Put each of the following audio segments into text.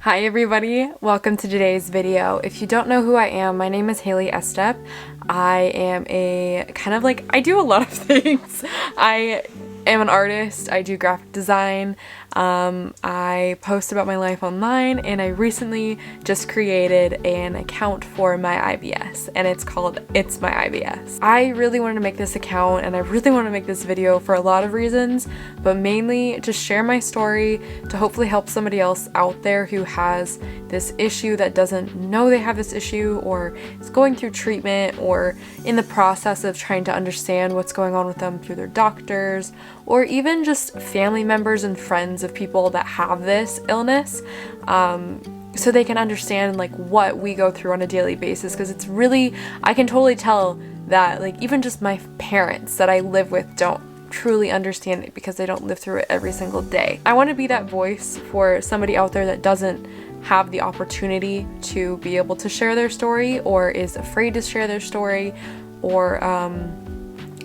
Hi everybody, welcome to today's video. If you don't know who I am, my name is Haley Estep. I am I do a lot of things. I am an artist, I do graphic design, I post about my life online, and I recently just created an account for my IBS, and it's called It's My IBS. I really wanted to make this account, and I really want to make this video for a lot of reasons, but mainly to share my story, to hopefully help somebody else out there who has this issue that doesn't know they have this issue, or is going through treatment, or in the process of trying to understand what's going on with them through their doctors, or even just family members and friends of people that have this illness, so they can understand like what we go through on a daily basis, because it's really, I can totally tell that like even just my parents that I live with don't truly understand it because they don't live through it every single day. I want to be that voice for somebody out there that doesn't have the opportunity to be able to share their story, or is afraid to share their story, or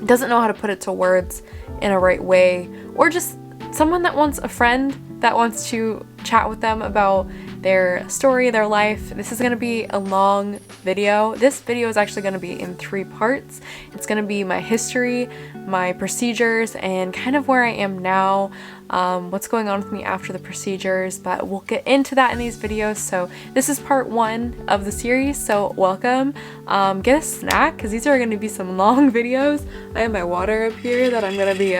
doesn't know how to put it to words in a right way, or just someone that wants a friend that wants to chat with them about their story, their life. This is going to be a long video. This video is actually going to be in 3 parts. It's going to be my history, my procedures, and kind of where I am now, what's going on with me after the procedures, but we'll get into that in these videos. So this is part 1 of the series, so welcome. Get a snack, because these are going to be some long videos. I have my water up here that I'm going to be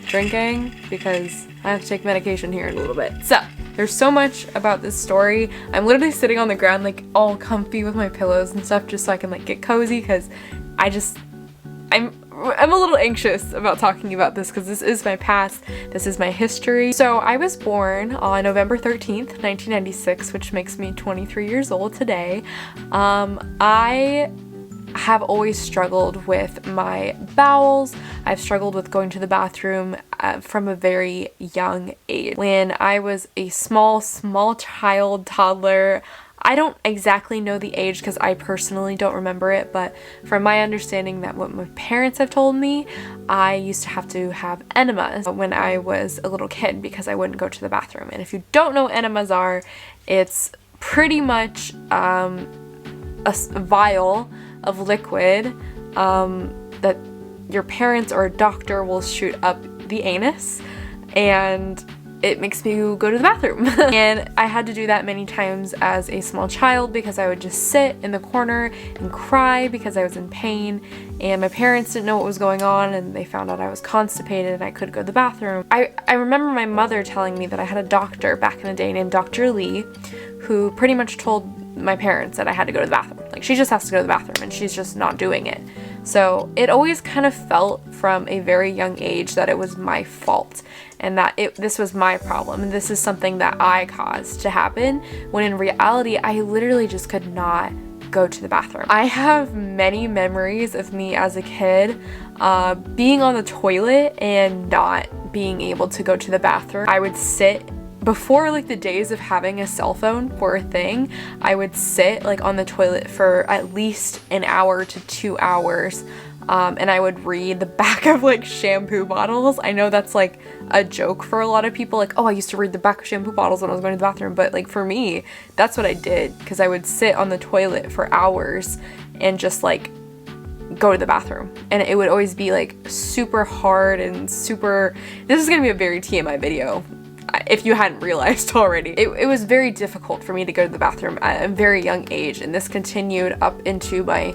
drinking because I have to take medication here in a little bit. So there's so much about this story. I'm literally sitting on the ground like all comfy with my pillows and stuff just so I can like get cozy, because I'm a little anxious about talking about this because this is my past, this is my history. So I was born on November 13th, 1996, which makes me 23 years old today. I have always struggled with my bowels. I've struggled with going to the bathroom from a very young age. When I was a small child, toddler, I don't exactly know the age because I personally don't remember it, but from my understanding that what my parents have told me, I used to have enemas when I was a little kid because I wouldn't go to the bathroom. And if you don't know what enemas are, it's pretty much a vial of liquid that your parents or a doctor will shoot up the anus, and it makes me go to the bathroom. And I had to do that many times as a small child because I would just sit in the corner and cry because I was in pain, and my parents didn't know what was going on, and they found out I was constipated and I couldn't go to the bathroom. I remember my mother telling me that I had a doctor back in the day named Dr. Lee, who pretty much told my parents that I had to go to the bathroom. Like, she just has to go to the bathroom and she's just not doing it. So it always kind of felt from a very young age that it was my fault, and that this was my problem, and this is something that I caused to happen, when in reality I literally just could not go to the bathroom. I have many memories of me as a kid being on the toilet and not being able to go to the bathroom. I would sit, before like the days of having a cell phone were a thing, I would sit like on the toilet for at least an hour to 2 hours, and I would read the back of like shampoo bottles. I know that's like a joke for a lot of people, like, oh, I used to read the back of shampoo bottles when I was going to the bathroom, but like for me, that's what I did, because I would sit on the toilet for hours and just like go to the bathroom, and it would always be like super hard and super, this is gonna be a very TMI video if you hadn't realized already. It was very difficult for me to go to the bathroom at a very young age, and this continued up into my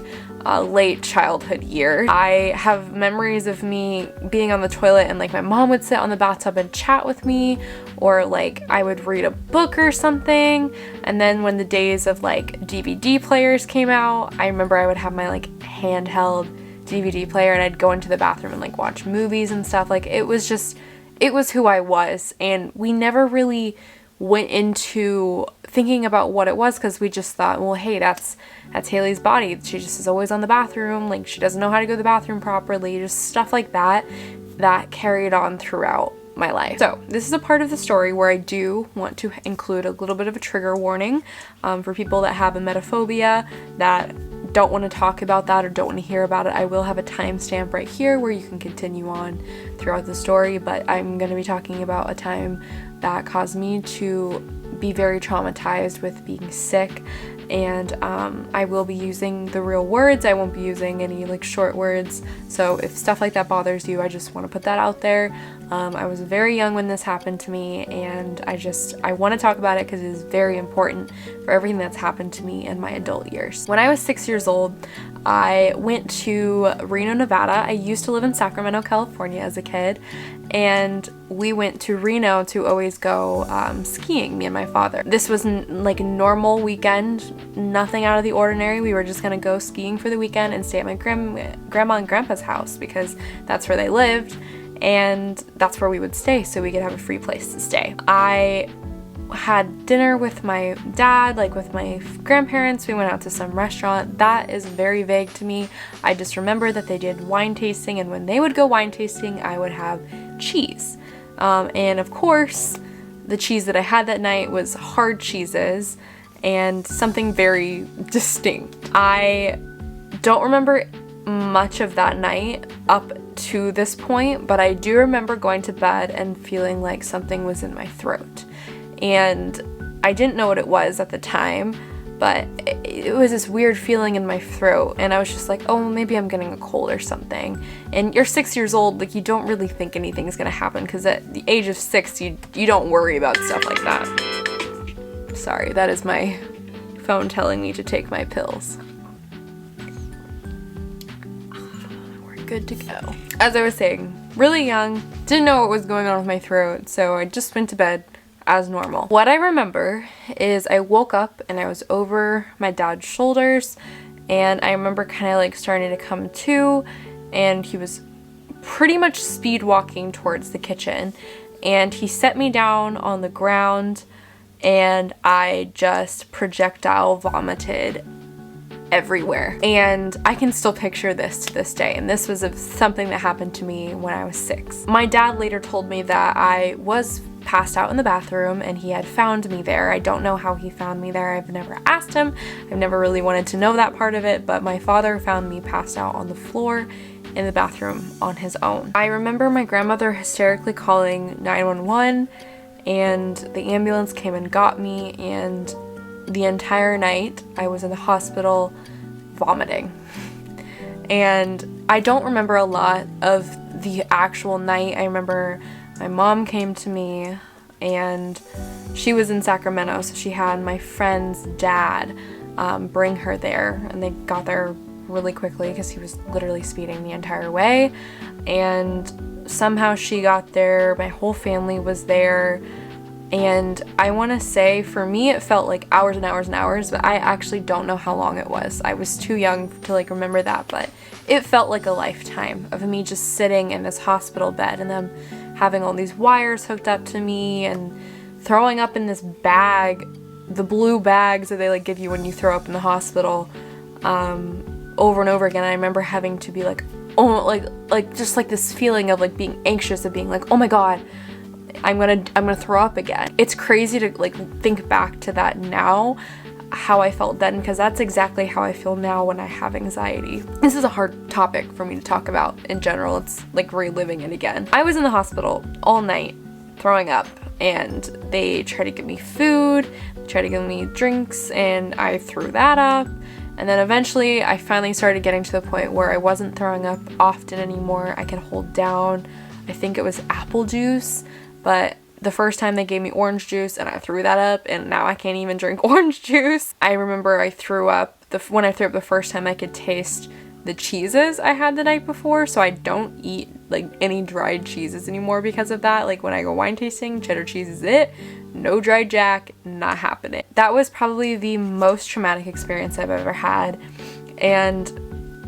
late childhood years. I have memories of me being on the toilet and like my mom would sit on the bathtub and chat with me, or like I would read a book or something. And then when the days of like DVD players came out, I remember I would have my like handheld DVD player and I'd go into the bathroom and like watch movies and stuff. Like it was who I was, and we never really went into thinking about what it was, because we just thought, well, hey, that's Haley's body. She just is always on the bathroom, like she doesn't know how to go to the bathroom properly, just stuff like that carried on throughout my life. So this is a part of the story where I do want to include a little bit of a trigger warning for people that have emetophobia, that don't want to talk about that or don't want to hear about it. I will have a timestamp right here where you can continue on throughout the story, but I'm going to be talking about a time that caused me to be very traumatized with being sick, and I will be using the real words. I won't be using any like short words, so if stuff like that bothers you, I just want to put that out there. I was very young when this happened to me, and I want to talk about it because it is very important for everything that's happened to me in my adult years. When I was 6 years old, I went to Reno, Nevada. I used to live in Sacramento, California as a kid, and we went to Reno to always go skiing, me and my father. This was like a normal weekend, nothing out of the ordinary. We were just gonna go skiing for the weekend and stay at my grandma and grandpa's house because that's where they lived, and that's where we would stay so we could have a free place to stay. I had dinner with my dad, like with my grandparents. We went out to some restaurant. That is very vague to me. I just remember that they did wine tasting, and when they would go wine tasting, I would have cheese. And of course, the cheese that I had that night was hard cheeses and something very distinct. I don't remember much of that night up to this point, but I do remember going to bed and feeling like something was in my throat. And I didn't know what it was at the time, but it was this weird feeling in my throat, and I was just like, oh, maybe I'm getting a cold or something. And you're 6 years old, like, you don't really think anything's gonna happen, because at the age of 6, you don't worry about stuff like that. Sorry, that is my phone telling me to take my pills. We're good to go. As I was saying, really young, didn't know what was going on with my throat, so I just went to bed as normal. What I remember is I woke up and I was over my dad's shoulders, and I remember kind of like starting to come to, and he was pretty much speed walking towards the kitchen, and he set me down on the ground, and I just projectile vomited everywhere. And I can still picture this to this day, and this was something that happened to me when I was 6. My dad later told me that I was passed out in the bathroom and he had found me there. I don't know how he found me there. I've never asked him. I've never really wanted to know that part of it, but my father found me passed out on the floor in the bathroom on his own. I remember my grandmother hysterically calling 911, and the ambulance came and got me, and the entire night I was in the hospital vomiting. And I don't remember a lot of the actual night. I remember my mom came to me, and she was in Sacramento, so she had my friend's dad bring her there, and they got there really quickly because he was literally speeding the entire way. And somehow she got there, my whole family was there, and I want to say for me it felt like hours and hours and hours, but I actually don't know how long it was. I was too young to like remember that, but it felt like a lifetime of me just sitting in this hospital bed and them having all these wires hooked up to me and throwing up in this bag, the blue bags that they like give you when you throw up in the hospital, over and over again. I remember having to be like, oh, like just like this feeling of like being anxious, of being like, oh my god, I'm gonna throw up again. It's crazy to like think back to that now, how I felt then, because that's exactly how I feel now when I have anxiety. This is a hard topic for me to talk about in general. It's like reliving it again. I was in the hospital all night throwing up, and they tried to give me food, tried to give me drinks, and I threw that up. And then eventually I finally started getting to the point where I wasn't throwing up often anymore. I could hold down, I think it was apple juice, but the first time they gave me orange juice and I threw that up, and now I can't even drink orange juice. I remember I threw up, when I threw up the first time, I could taste the cheeses I had the night before, so I don't eat like any dried cheeses anymore because of that. Like when I go wine tasting, cheddar cheese is it. No dried jack, not happening. That was probably the most traumatic experience I've ever had, and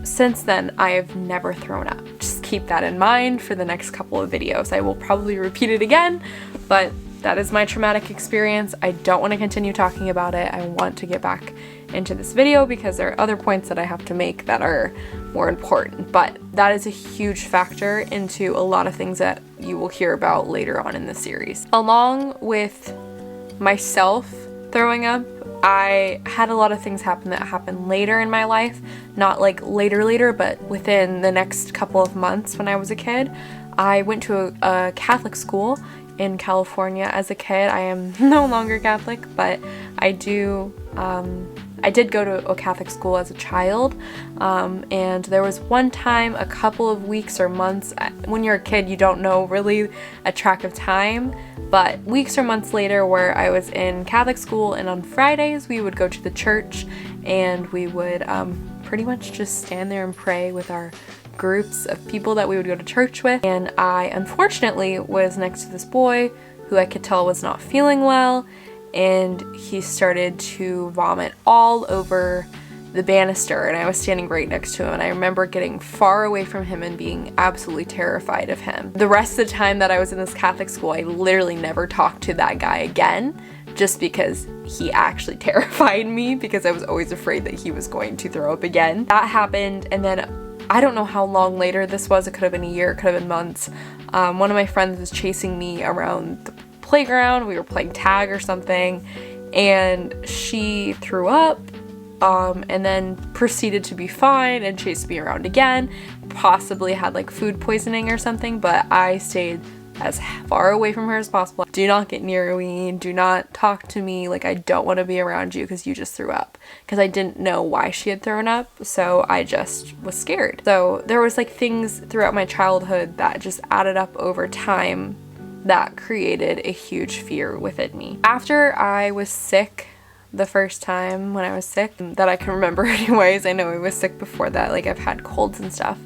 since then I have never thrown up. Just keep that in mind for the next couple of videos. I will probably repeat it again, but that is my traumatic experience. I don't want to continue talking about it. I want to get back into this video because there are other points that I have to make that are more important, but that is a huge factor into a lot of things that you will hear about later on in the series. Along with myself throwing up, I had a lot of things happen that happened later in my life, not like later, but within the next couple of months when I was a kid. I went to a Catholic school in California as a kid. I am no longer Catholic, but I did go to a Catholic school as a child, and there was one time, a couple of weeks or months, when you're a kid you don't know really a track of time, but weeks or months later where I was in Catholic school, and on Fridays we would go to the church and we would pretty much just stand there and pray with our groups of people that we would go to church with. And I unfortunately was next to this boy who I could tell was not feeling well, and he started to vomit all over the banister, and I was standing right next to him, and I remember getting far away from him and being absolutely terrified of him. The rest of the time that I was in this Catholic school, I literally never talked to that guy again, just because he actually terrified me, because I was always afraid that he was going to throw up again. That happened, and then I don't know how long later this was. It could have been a year, it could have been months. One of my friends was chasing me around the playground. We were playing tag or something, and she threw up, and then proceeded to be fine and chased me around again. Possibly had like food poisoning or something, but I stayed as far away from her as possible. Do not get near me, do not talk to me, like I don't want to be around you because you just threw up. Because I didn't know why she had thrown up, so I just was scared. So there was like things throughout my childhood that just added up over time that created a huge fear within me. After I was sick, the first time when I was sick that I can remember anyways, I know I was sick before that, like I've had colds and stuff,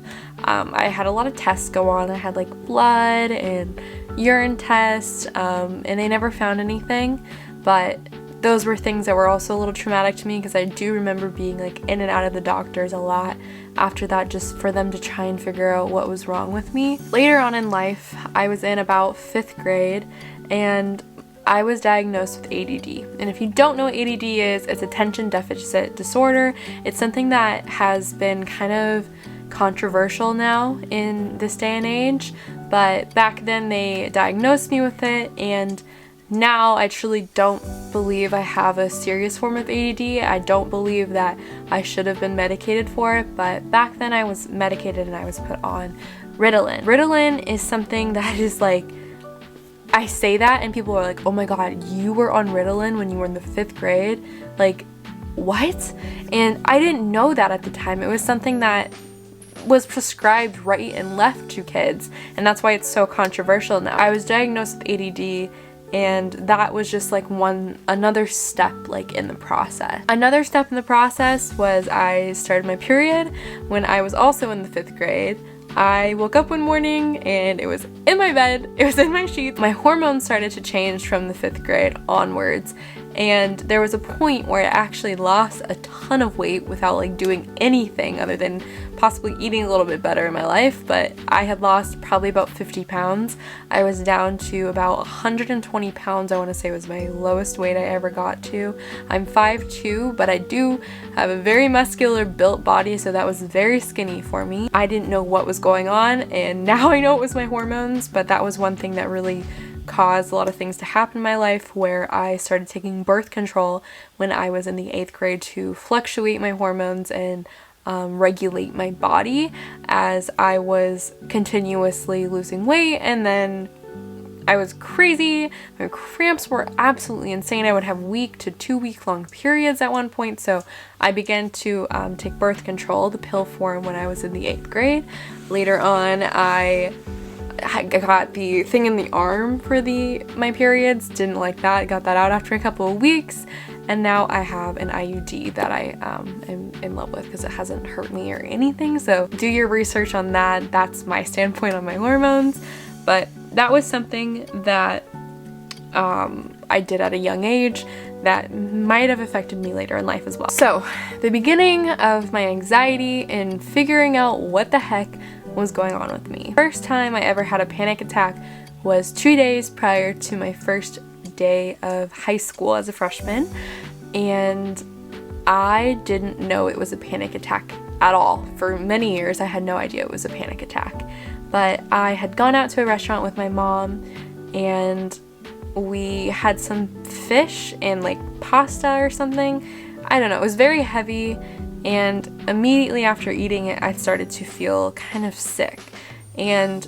I had a lot of tests go on. I had like blood and urine tests, and they never found anything, but those were things that were also a little traumatic to me, because I do remember being like in and out of the doctors a lot after that, just for them to try and figure out what was wrong with me. Later on in life, I was in about 5th grade, and I was diagnosed with ADD. And if you don't know what ADD is, it's attention deficit disorder. It's something that has been kind of controversial now in this day and age, but back then they diagnosed me with it, and now I truly don't believe I have a serious form of ADD. I don't believe that I should have been medicated for it, but back then I was medicated and I was put on Ritalin. Ritalin is something that is like, I say that and people are like, oh my god, you were on Ritalin when you were in the 5th grade? Like, what? And I didn't know that at the time. It was something that was prescribed right and left to kids, and that's why it's so controversial now. I was diagnosed with ADD, and that was just like another step like in the process. Another step in the process was I started my period when I was also in the 5th grade. I woke up one morning and it was in my bed, it was in my sheets. My hormones started to change from the 5th grade onwards, and there was a point where I actually lost a ton of weight without like doing anything other than possibly eating a little bit better in my life. But I had lost probably about 50 pounds. I was down to about 120 pounds, I want to say was my lowest weight I ever got to. I'm 5'2", but I do have a very muscular built body, so that was very skinny for me. I didn't know what was going on, and now I know it was my hormones, but that was one thing that really caused a lot of things to happen in my life, where I started taking birth control when I was in the 8th grade to fluctuate my hormones and regulate my body as I was continuously losing weight. And then I was crazy. My cramps were absolutely insane. I would have week to 2 week long periods at one point, so I began to take birth control, the pill form, when I was in the 8th grade. Later on, I got the thing in the arm for my periods. Didn't like that. Got that out after a couple of weeks, and now I have an IUD that I am in love with because it hasn't hurt me or anything. So do your research on that. That's my standpoint on my hormones. But that was something that I did at a young age that might have affected me later in life as well. So the beginning of my anxiety and figuring out what the heck was going on with me. First time I ever had a panic attack was 2 days prior to my first day of high school as a freshman, and I didn't know it was a panic attack at all. For many years I had no idea it was a panic attack, but I had gone out to a restaurant with my mom, and we had some fish and like pasta or something. I don't know, it was very heavy, and immediately after eating it I started to feel kind of sick, and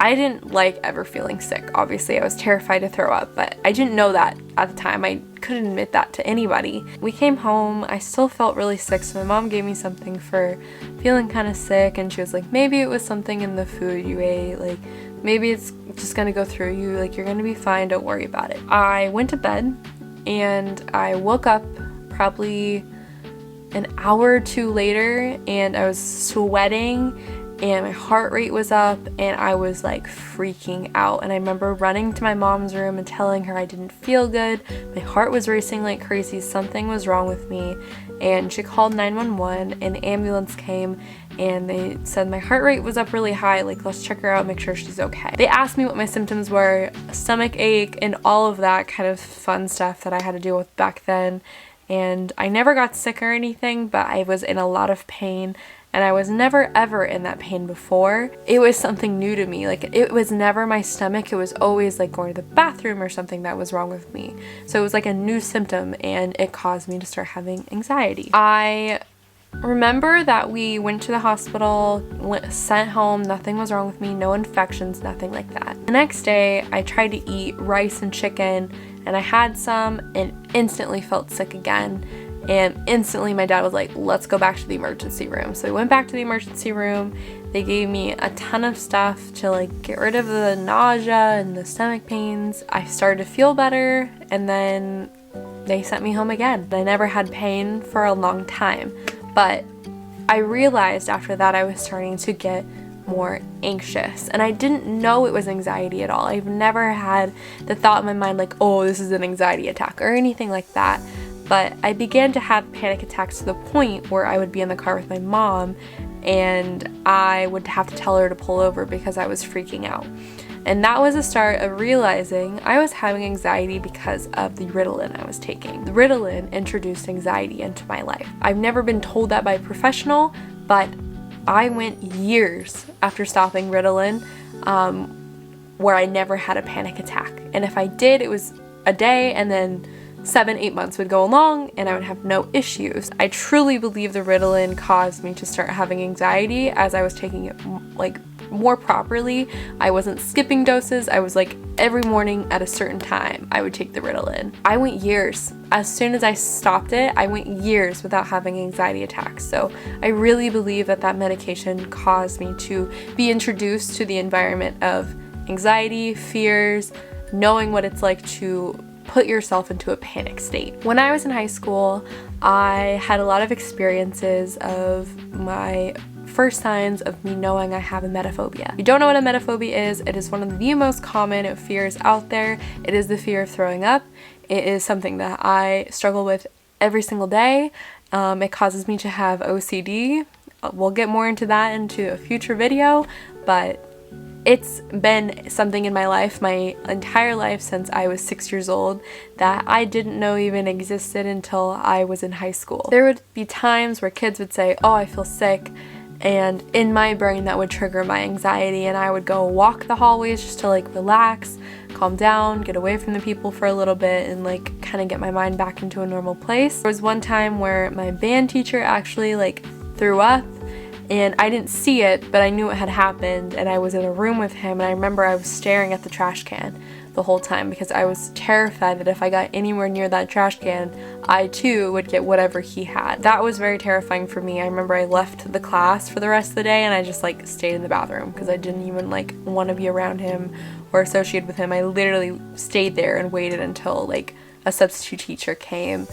I didn't like ever feeling sick. Obviously, I was terrified to throw up, but I didn't know that at the time. I couldn't admit that to anybody. We came home, I still felt really sick, so my mom gave me something for feeling kind of sick, and she was like, maybe it was something in the food you ate, like maybe it's just gonna go through you, like you're gonna be fine, don't worry about it. I went to bed and I woke up probably an hour or two later, and I was sweating and my heart rate was up and I was like freaking out. And I remember running to my mom's room and telling her I didn't feel good. My heart was racing like crazy, something was wrong with me. And she called 911 and the ambulance came and they said my heart rate was up really high, like let's check her out, make sure she's okay. They asked me what my symptoms were, stomach ache and all of that kind of fun stuff that I had to deal with back then. And I never got sick or anything, but I was in a lot of pain, and I was never ever in that pain before. It was something new to me. Like, it was never my stomach, it was always like going to the bathroom or something that was wrong with me. So it was like a new symptom, and it caused me to start having anxiety. I remember that we went to the hospital, sent home, nothing was wrong with me, no infections, nothing like that. The next day, I tried to eat rice and chicken, and I had some and instantly felt sick again. And instantly my dad was like, let's go back to the emergency room. So we went back to the emergency room. They gave me a ton of stuff to like get rid of the nausea and the stomach pains. I started to feel better, and then they sent me home again. I never had pain for a long time, but I realized after that I was starting to get more anxious, and I didn't know it was anxiety at all. I've never had the thought in my mind like, oh, this is an anxiety attack or anything like that. But I began to have panic attacks to the point where I would be in the car with my mom and I would have to tell her to pull over because I was freaking out. And that was the start of realizing I was having anxiety because of the Ritalin I was taking. The Ritalin introduced anxiety into my life. I've never been told that by a professional, but I went years after stopping Ritalin where I never had a panic attack. And if I did, it was a day, and then 7-8 months would go along and I would have no issues. I truly believe the Ritalin caused me to start having anxiety as I was taking it like more properly. I wasn't skipping doses. I was like every morning at a certain time I would take the Ritalin. I went years. As soon as I stopped it, I went years without having anxiety attacks. So I really believe that that medication caused me to be introduced to the environment of anxiety, fears, knowing what it's like to put yourself into a panic state. When I was in high school, I had a lot of experiences of my first signs of me knowing I have emetophobia. If you don't know what emetophobia is, it is one of the most common fears out there. It is the fear of throwing up. It is something that I struggle with every single day. It causes me to have OCD. We'll get more into that into a future video, but it's been something in my life, my entire life since I was 6 years old, that I didn't know even existed until I was in high school. There would be times where kids would say, oh, I feel sick, and in my brain that would trigger my anxiety, and I would go walk the hallways just to like relax, calm down, get away from the people for a little bit, and like kind of get my mind back into a normal place. There was one time where my band teacher actually like threw up, and I didn't see it, but I knew it had happened, and I was in a room with him, and I remember I was staring at the trash can the whole time because I was terrified that if I got anywhere near that trash can, I too would get whatever he had. That was very terrifying for me. I remember I left the class for the rest of the day and I just like stayed in the bathroom because I didn't even like want to be around him or associated with him. I literally stayed there and waited until like a substitute teacher came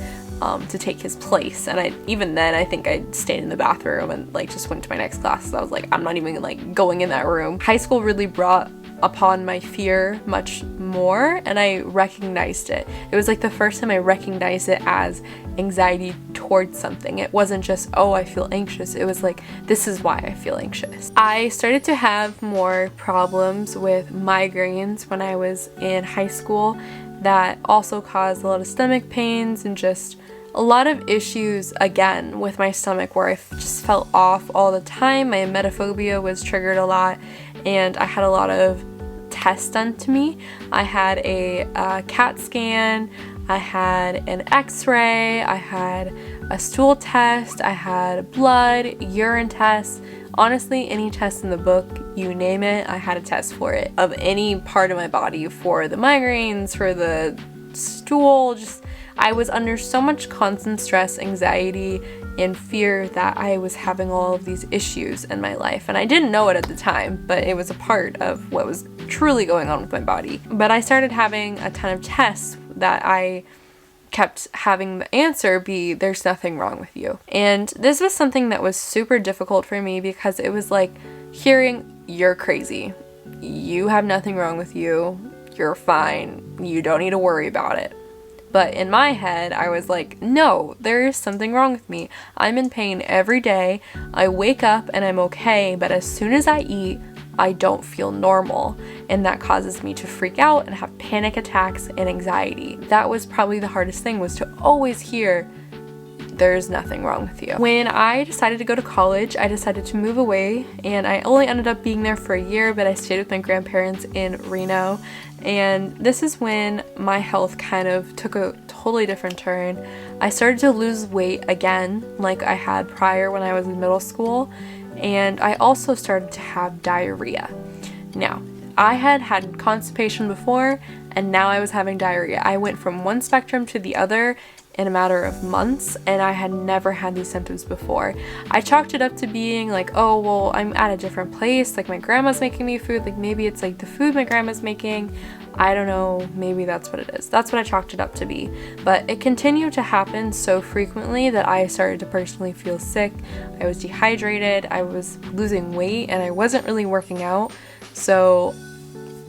to take his place, and even then I think I stayed in the bathroom and like just went to my next class. So I was like, I'm not even like going in that room. High school really brought upon my fear much more, and I recognized it. It was like the first time I recognized it as anxiety towards something. It wasn't just, oh, I feel anxious. It was like, this is why I feel anxious. I started to have more problems with migraines when I was in high school that also caused a lot of stomach pains and just a lot of issues again with my stomach where I just felt off all the time. My emetophobia was triggered a lot, and I had a lot of tests done to me. I had a CAT scan, I had an x-ray, I had a stool test, I had blood, urine tests, Honestly, any test in the book, you name it, I had a test for it. Of any part of my body, for the migraines, for the stool, just I was under so much constant stress, anxiety, and fear that I was having all of these issues in my life. And I didn't know it at the time, but it was a part of what was truly going on with my body. But I started having a ton of tests that I kept having the answer be, there's nothing wrong with you. And this was something that was super difficult for me because it was like hearing, you're crazy, you have nothing wrong with you, you're fine, you don't need to worry about it. But in my head, I was like, no, there is something wrong with me. I'm in pain every day. I wake up and I'm okay, but as soon as I eat, I don't feel normal. And that causes me to freak out and have panic attacks and anxiety. That was probably the hardest thing, was to always hear, there's nothing wrong with you. When I decided to go to college, I decided to move away, and I only ended up being there for a year, but I stayed with my grandparents in Reno. And this is when my health kind of took a totally different turn. I started to lose weight again, like I had prior when I was in middle school, and I also started to have diarrhea. Now, I had had constipation before, and now I was having diarrhea. I went from one spectrum to the other in a matter of months, and I had never had these symptoms before. I chalked it up to being like, oh, well, I'm at a different place, like my grandma's making me food, like maybe it's like the food my grandma's making, I don't know, maybe that's what it is. That's what I chalked it up to be. But it continued to happen so frequently that I started to personally feel sick. I was dehydrated, I was losing weight, and I wasn't really working out. So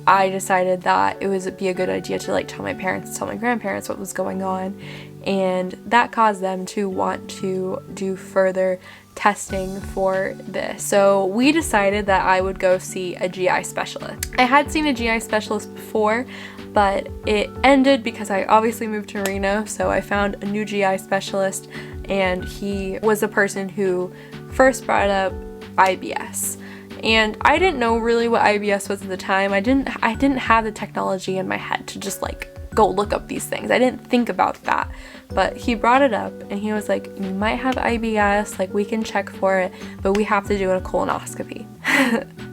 I decided that it would be a good idea to like tell my parents, tell my grandparents what was going on, and that caused them to want to do further testing for this. So we decided that I would go see a GI specialist. I had seen a GI specialist before, but it ended because I obviously moved to Reno, so I found a new GI specialist, and he was the person who first brought up IBS. And I didn't know really what IBS was at the time. I didn't have the technology in my head to just like go look up these things. I didn't think about that. But he brought it up and he was like, you might have IBS, like we can check for it, but we have to do a colonoscopy.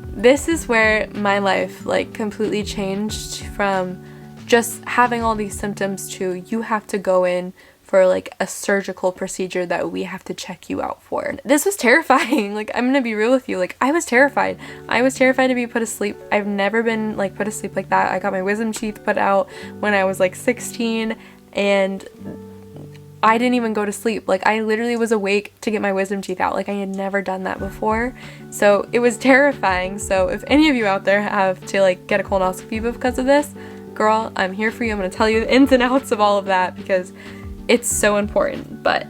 This is where my life like completely changed, from just having all these symptoms to you have to go in for like a surgical procedure that we have to check you out for. This was terrifying. Like, I'm gonna be real with you, like I was terrified. I was terrified to be put asleep. I've never been like put asleep like that. I got my wisdom teeth put out when I was like 16, and I didn't even go to sleep. Like, I literally was awake to get my wisdom teeth out. Like, I had never done that before. So it was terrifying. So if any of you out there have to like get a colonoscopy because of this, girl, I'm here for you. I'm gonna tell you the ins and outs of all of that because it's so important. But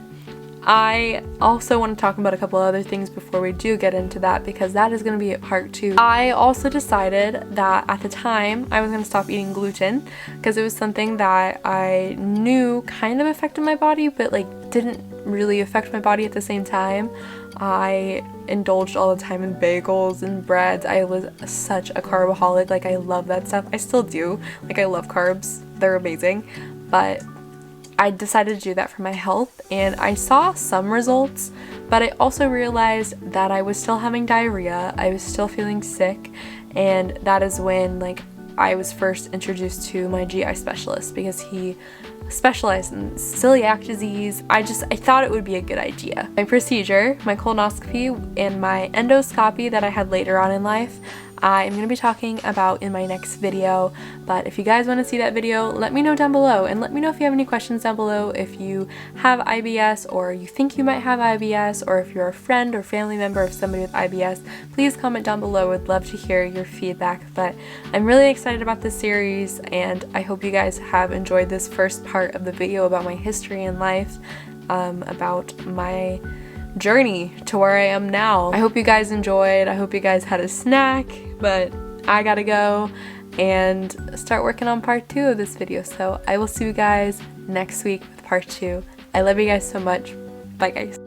I also want to talk about a couple other things before we do get into that, because that is going to be a part 2. I also decided that at the time I was going to stop eating gluten, because it was something that I knew kind of affected my body, but like didn't really affect my body at the same time. I indulged all the time in bagels and breads. I was such a carbaholic. Like, I love that stuff. I still do. Like, I love carbs. They're amazing. But I decided to do that for my health, and I saw some results, but I also realized that I was still having diarrhea. I was still feeling sick, and that is when like I was first introduced to my GI specialist, because he specialized in celiac disease. I thought it would be a good idea. My procedure, my colonoscopy, and my endoscopy that I had later on in life, I'm going to be talking about in my next video. But if you guys want to see that video, let me know down below, and let me know if you have any questions down below. If you have IBS, or you think you might have IBS, or if you're a friend or family member of somebody with IBS, please comment down below. Would love to hear your feedback. But I'm really excited about this series, and I hope you guys have enjoyed this first part of the video about my history and life, about my journey to where I am now. I hope you guys enjoyed. I hope you guys had a snack, but I gotta go and start working on part 2 of this video. So I will see you guys next week with part 2. I love you guys so much. Bye guys.